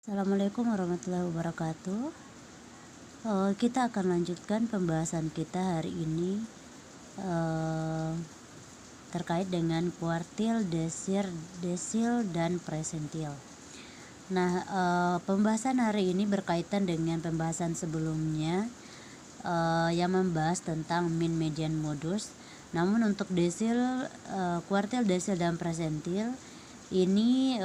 Assalamualaikum warahmatullahi wabarakatuh. Kita akan lanjutkan pembahasan kita hari ini terkait dengan kuartil, desil, dan presentil. Nah, pembahasan hari ini berkaitan dengan pembahasan sebelumnya yang membahas tentang mean, median, modus. Namun untuk desil, kuartil, desil, dan presentil ini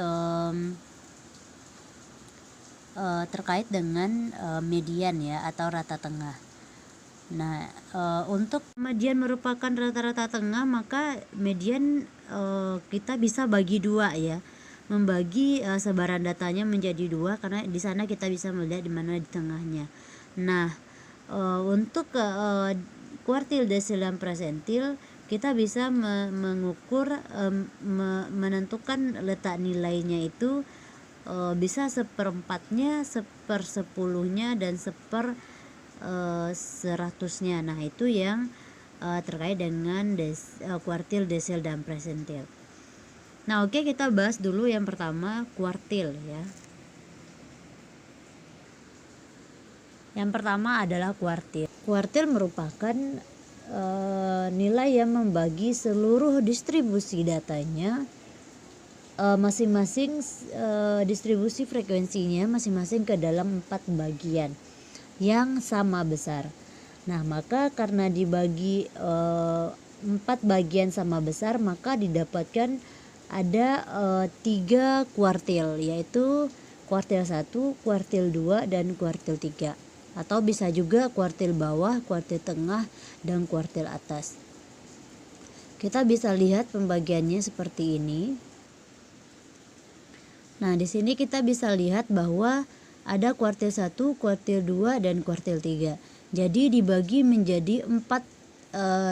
terkait dengan median ya, atau rata tengah. Nah, untuk median merupakan rata-rata tengah, maka median kita bisa bagi dua ya, membagi sebaran datanya menjadi dua, karena di sana kita bisa melihat di mana di tengahnya. Nah, untuk kuartil, desil, dan presentil kita bisa mengukur menentukan letak nilainya itu bisa seperempatnya, sepersepuluhnya, dan seratusnya. Nah, itu yang terkait dengan kuartil, desil, dan presentil. Nah, oke, kita bahas dulu yang pertama, kuartil ya. Yang pertama adalah kuartil. Kuartil merupakan nilai yang membagi seluruh distribusi datanya masing-masing, distribusi frekuensinya masing-masing ke dalam 4 bagian yang sama besar. Nah, maka karena dibagi 4 bagian sama besar, maka didapatkan ada 3 kuartil, yaitu kuartil 1, kuartil 2, dan kuartil 3, atau bisa juga kuartil bawah, kuartil tengah, dan kuartil atas. Kita bisa lihat pembagiannya seperti ini. Nah, di sini kita bisa lihat bahwa ada kuartil 1, kuartil 2, dan kuartil 3. Jadi dibagi menjadi 4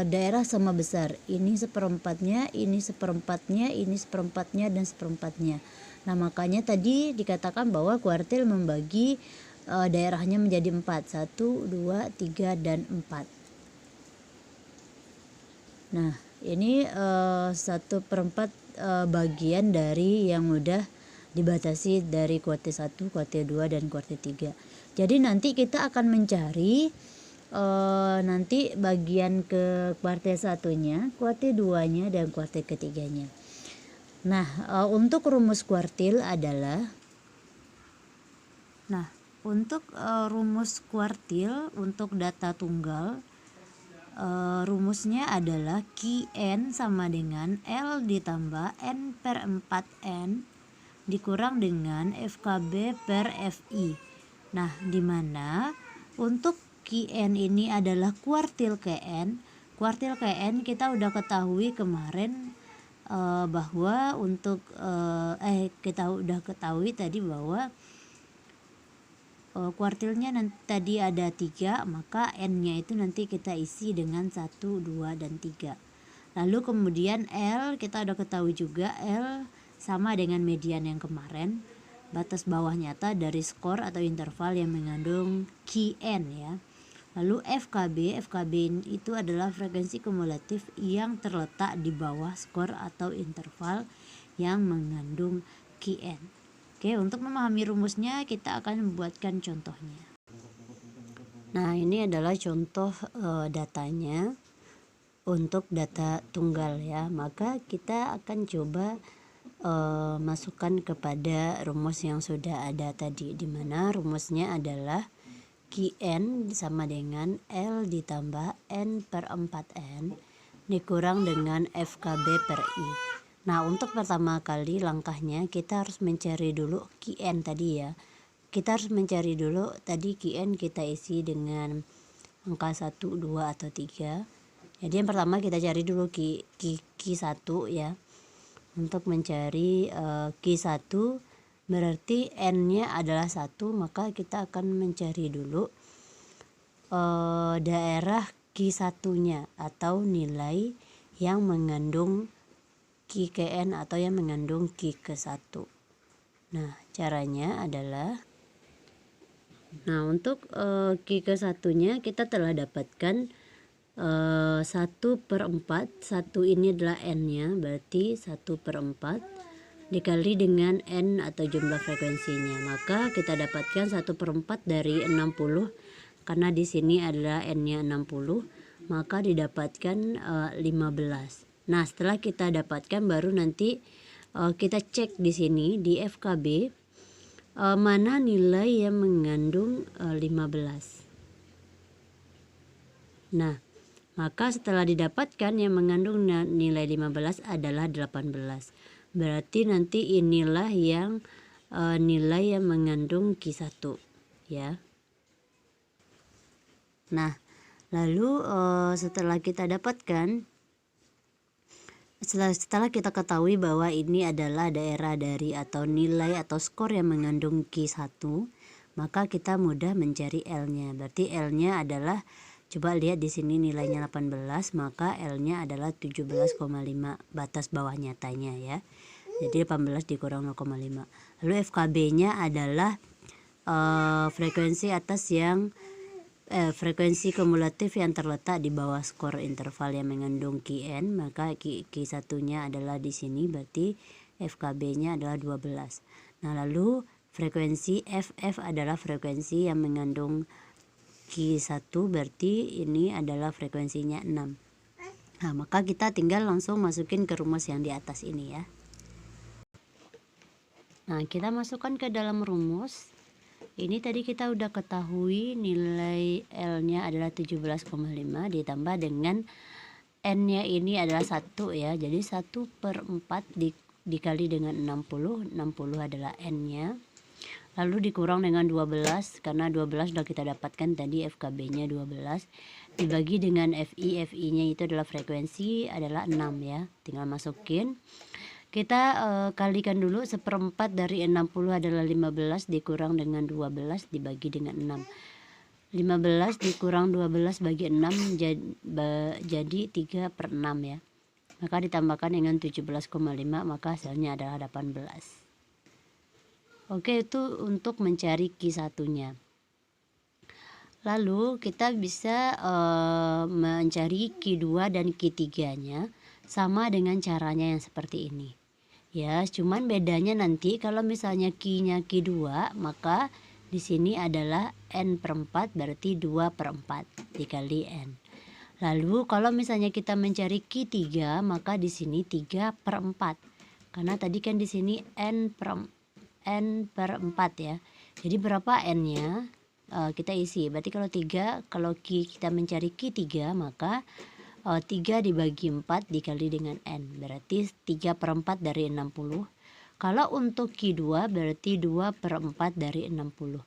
daerah sama besar. Ini seperempatnya, ini seperempatnya, ini seperempatnya, dan seperempatnya. Nah, makanya tadi dikatakan bahwa kuartil membagi daerahnya menjadi 4. 1, 2, 3, dan 4. Nah, ini 1/4 bagian dari yang udah dibatasi dari kuartil 1, kuartil 2, dan kuartil 3. Jadi nanti kita akan mencari nanti bagian ke kuartil 1-nya, kuartil 2-nya, dan kuartil ketiganya. Nah, untuk rumus kuartil adalah, rumus kuartil untuk data tunggal, rumusnya adalah Qn sama dengan L ditambah N per 4N dikurang dengan FKB per FI. Nah, dimana untuk Qn ini adalah kuartil Kn. Kuartil Kn kita udah ketahui kemarin bahwa untuk kita udah ketahui tadi bahwa kuartilnya tadi ada 3, maka N-nya itu nanti kita isi dengan 1, 2, dan 3. Lalu kemudian L kita udah ketahui juga, L sama dengan median yang kemarin, batas bawah nyata dari skor atau interval yang mengandung Qn ya. Lalu FKB itu adalah frekuensi kumulatif yang terletak di bawah skor atau interval yang mengandung Qn. Oke, untuk memahami rumusnya kita akan membuatkan contohnya. Nah, ini adalah contoh datanya untuk data tunggal ya. Maka kita akan coba masukkan kepada rumus yang sudah ada tadi, di mana rumusnya adalah Qn sama dengan L ditambah N per 4N dikurang dengan FKB per I. Nah, untuk pertama kali langkahnya kita harus mencari dulu Qn tadi ya. Kita harus mencari dulu tadi Qn, kita isi dengan angka 1, 2, atau 3. Jadi yang pertama kita cari dulu Q1 ya. Untuk mencari Q1 berarti N-nya adalah 1, maka kita akan mencari dulu daerah Q1-nya atau nilai yang mengandung Qkn atau yang mengandung Q ke 1. Nah, caranya adalah, untuk Q ke 1-nya kita telah dapatkan 1/4. 1 ini adalah N-nya, berarti 1/4. dikali dengan N atau jumlah frekuensinya, maka kita dapatkan 1/4 dari 60. Karena di sini adalah N-nya 60, maka didapatkan 15. Nah, setelah kita dapatkan baru nanti kita cek di sini di FKB mana nilai yang mengandung 15. Nah, maka setelah didapatkan yang mengandung nilai 15 adalah 18. Berarti nanti inilah yang nilai yang mengandung Q1 ya. Nah, lalu setelah kita dapatkan, setelah kita ketahui bahwa ini adalah daerah dari atau nilai atau skor yang mengandung Q1, maka kita mudah mencari L-nya. Berarti L-nya adalah, coba lihat di sini nilainya 18, maka L-nya adalah 17,5 batas bawah nyatanya ya. Jadi 18 dikurang 0,5. Lalu FKB-nya adalah frekuensi atas yang frekuensi kumulatif yang terletak di bawah skor interval yang mengandung Qn, maka Q1-nya adalah di sini, berarti FKB-nya adalah 12. Nah, lalu frekuensi FF adalah frekuensi yang mengandung Q1, berarti ini adalah frekuensinya 6. Nah, maka kita tinggal langsung masukin ke rumus yang di atas ini ya. Nah, kita masukkan ke dalam rumus. Ini tadi kita udah ketahui nilai L-nya adalah 17,5 ditambah dengan N-nya ini adalah 1 ya. Jadi 1/4 dikali dengan 60. 60 adalah N-nya. Lalu dikurang dengan 12, karena 12 sudah kita dapatkan tadi, FKB-nya 12. Dibagi dengan FI, FI-nya itu adalah frekuensi, adalah 6 ya. Tinggal masukin. Kita kalikan dulu, 1/4 dari 60 adalah 15 dikurang dengan 12 dibagi dengan 6. 15 dikurang 12 bagi 6 jadi 3/6 ya. Maka ditambahkan dengan 17,5, maka hasilnya adalah 18. Oke, itu untuk mencari Q1-nya. Lalu kita bisa mencari Q2 dan Q3-nya sama dengan caranya yang seperti ini. Ya, cuman bedanya nanti kalau misalnya Q-nya Q2, maka di sini adalah N/4, berarti 2/4 dikali N. Lalu kalau misalnya kita mencari Q3, maka di sini 3/4. Karena tadi kan di sini N/4 ya. Jadi berapa N-nya? Kita isi. Berarti kalau kita mencari Q3, maka 3 dibagi 4 dikali dengan N, berarti 3/4 dari 60. Kalau untuk Q2 berarti 2/4 dari 60.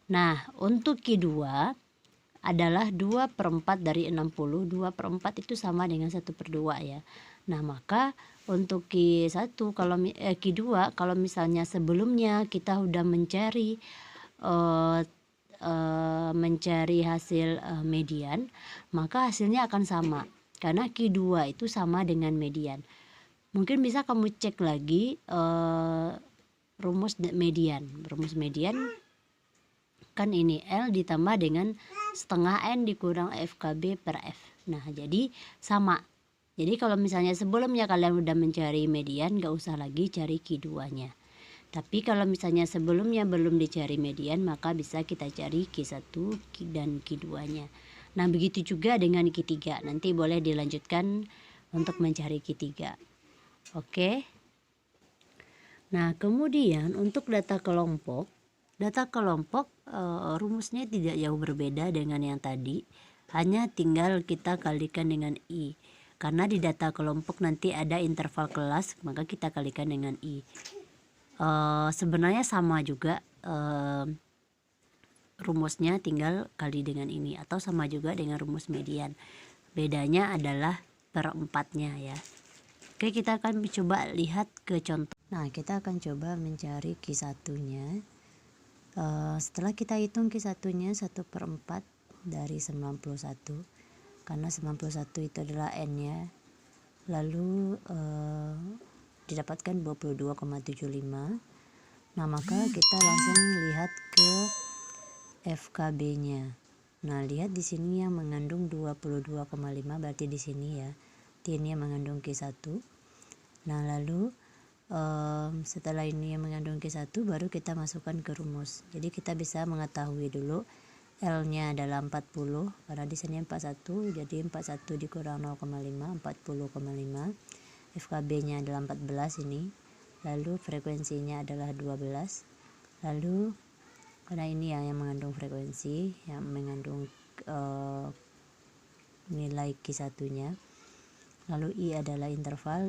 Nah, untuk Q2 adalah 2/4 dari 60. 2/4 itu sama dengan 1/2 ya. Nah, maka untuk Q1 Q2 kalau misalnya sebelumnya kita udah mencari hasil median, maka hasilnya akan sama karena Q2 itu sama dengan median. Mungkin bisa kamu cek lagi rumus median kan ini L ditambah dengan setengah N dikurang FKB per F. Nah, jadi sama. Jadi kalau misalnya sebelumnya kalian udah mencari median, gak usah lagi cari Q2-nya. Tapi kalau misalnya sebelumnya belum dicari median, maka bisa kita cari Q1 dan Q2-nya. Nah, begitu juga dengan Q3. Nanti boleh dilanjutkan untuk mencari Q3. Oke. Nah, kemudian untuk data kelompok rumusnya tidak jauh berbeda dengan yang tadi. Hanya tinggal kita kalikan dengan I. Karena di data kelompok nanti ada interval kelas, maka kita kalikan dengan I. Sebenarnya sama juga rumusnya, tinggal kali dengan ini, atau sama juga dengan rumus median. Bedanya adalah per-4-nya ya. Oke, kita akan coba lihat ke contoh. Nah, kita akan coba mencari Q1-nya. Setelah kita hitung Q1-nya 1/4 dari 91, karena 91 itu adalah N-nya. Lalu didapatkan 22,75. Nah, maka kita langsung lihat ke FKB-nya. Nah, lihat di sini yang mengandung 22,5, berarti di sini ya. Ini yang mengandung Q1. Nah, lalu setelah ini yang mengandung Q1 baru kita masukkan ke rumus. Jadi kita bisa mengetahui dulu L nya adalah 40 karena di sini 41, jadi 41 dikurang 0,5 40,5. FKB nya adalah 14 ini, lalu frekuensinya adalah 12, lalu karena ini yang mengandung frekuensi, yang mengandung nilai Q1 nya. Lalu I adalah interval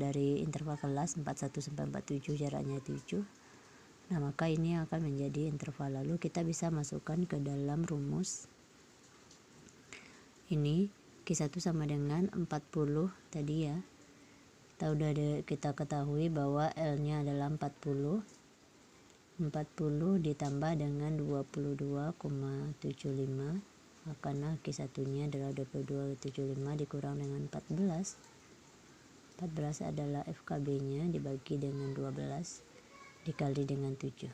dari interval kelas 41 sampai 47, jaraknya 7. Nah, maka ini akan menjadi interval. Lalu kita bisa masukkan ke dalam rumus. Ini Q1 sama dengan 40 tadi ya. Kita ketahui bahwa L-nya adalah 40. 40 ditambah dengan 22,75. Karena Q1-nya adalah 22,75 dikurang dengan 14. 14 adalah FKB-nya dibagi dengan 12 dikali dengan 7.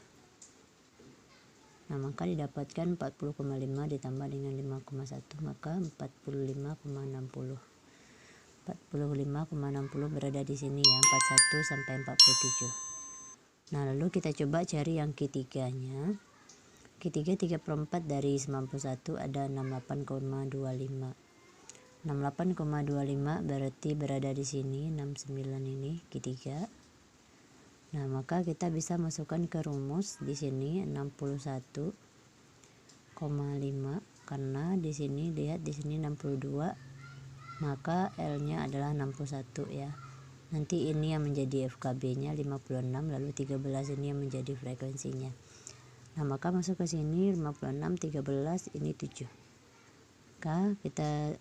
Nah, maka didapatkan 40,5 ditambah dengan 5,1, maka 45,60. 45,60 berada di sini ya, 41 sampai 47. Nah, lalu kita coba cari yang Q3-nya. Q3 3/4 dari 91 ada 68,25. 68,25 berarti berada di sini 69 ini Q3. Nah, maka kita bisa masukkan ke rumus di sini 61,5 karena di sini lihat di sini 62, maka L-nya adalah 61 ya. Nanti ini yang menjadi FKB-nya 56, lalu 13 ini yang menjadi frekuensinya. Nah, maka masuk ke sini 56, 13, ini 7. Maka kita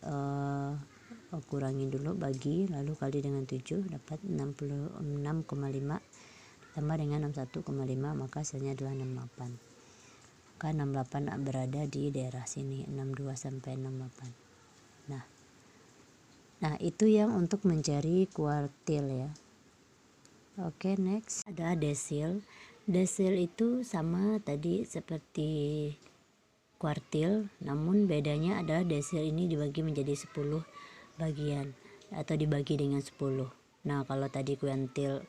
kurangi dulu, bagi, lalu kali dengan 7, dapat 66,5 tambah dengan 61,5, maka hasilnya adalah 68. Maka 68 berada di daerah sini, 62 sampai 68. Nah, itu yang untuk mencari kuartil ya. Oke, next ada desil. Desil itu sama tadi seperti kuartil, namun bedanya adalah desil ini dibagi menjadi 10 bagian atau dibagi dengan 10. Nah, kalau tadi kuantil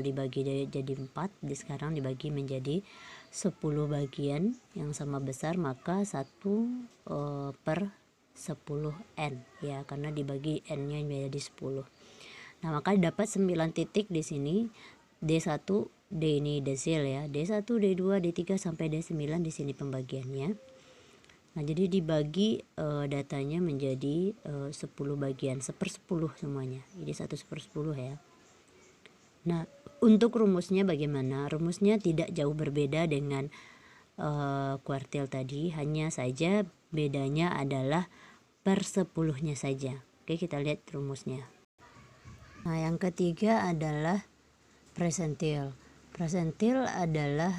dibagi jadi 4, sekarang dibagi menjadi 10 bagian yang sama besar, maka 1/10n ya, karena dibagi n-nya menjadi 10. Nah, maka dapat 9 titik di sini. D1, D ini desil ya. D1, D2, D3 sampai D9 di sini pembagiannya. Nah, jadi dibagi datanya menjadi 10 bagian, 1/10 semuanya. Jadi 1/10 ya. Nah, untuk rumusnya bagaimana? Rumusnya tidak jauh berbeda dengan kuartil tadi, hanya saja bedanya adalah per 10-nya saja. Oke, kita lihat rumusnya. Nah, yang ketiga adalah presentil. Presentil adalah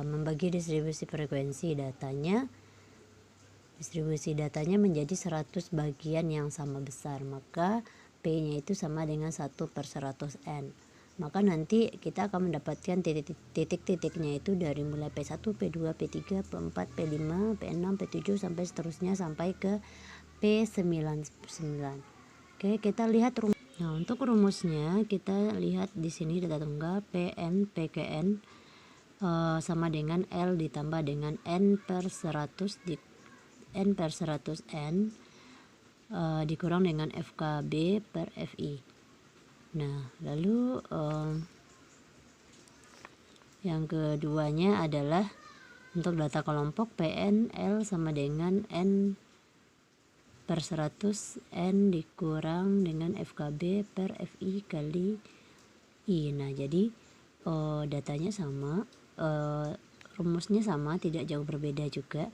membagi distribusi frekuensi datanya. Distribusi datanya menjadi 100 bagian yang sama besar, maka P-nya itu sama dengan 1/100n. Maka nanti kita akan mendapatkan titik-titiknya itu dari mulai P1, P2, P3, P4, P5, P6, P7 sampai seterusnya sampai ke P99. Oke, kita lihat rumus. Nah, untuk rumusnya kita lihat di sini data tunggal PN PKN sama dengan L ditambah dengan N/100 N/100n dikurang dengan FKB/FI. Nah, lalu yang keduanya adalah untuk data kelompok PNL sama dengan N/100 N dikurang dengan FKB/FI kali I. Nah, jadi datanya sama, rumusnya sama, tidak jauh berbeda juga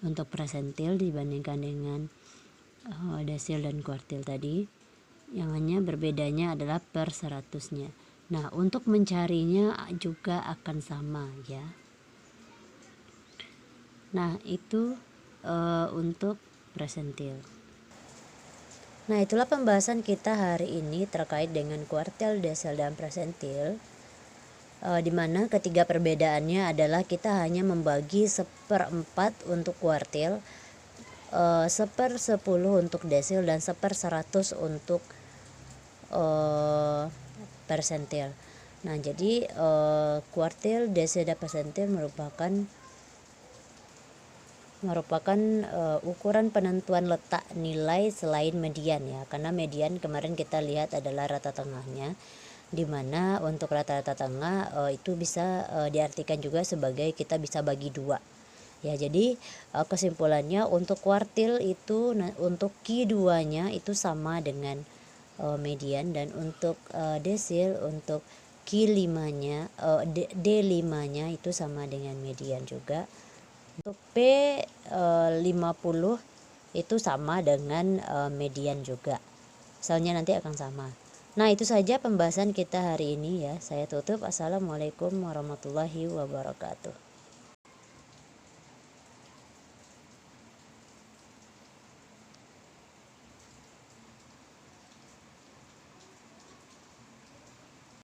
untuk presentil dibandingkan dengan desil dan kuartil tadi. Yang hanya berbedanya adalah per 100-nya. Nah, untuk mencarinya juga akan sama ya. Nah, itu untuk presentil. Nah, itulah pembahasan kita hari ini terkait dengan kuartil, desil, dan presentil. Di mana ketiga perbedaannya adalah kita hanya membagi 1/4 untuk kuartil, 1/10 untuk desil, dan 1/100 untuk persentil. Nah, jadi kuartil, desil, dan persentil merupakan ukuran penentuan letak nilai selain median ya, karena median kemarin kita lihat adalah rata tengahnya, dimana untuk rata-rata tengah itu bisa diartikan juga sebagai kita bisa bagi dua ya. Jadi kesimpulannya untuk kuartil itu untuk Q2 nya itu sama dengan median, dan untuk desil untuk Q5 nya D5 nya itu sama dengan median juga. Untuk P50 itu sama dengan median juga, soalnya nanti akan sama. Nah, itu saja pembahasan kita hari ini ya. Saya tutup. Assalamualaikum warahmatullahi wabarakatuh.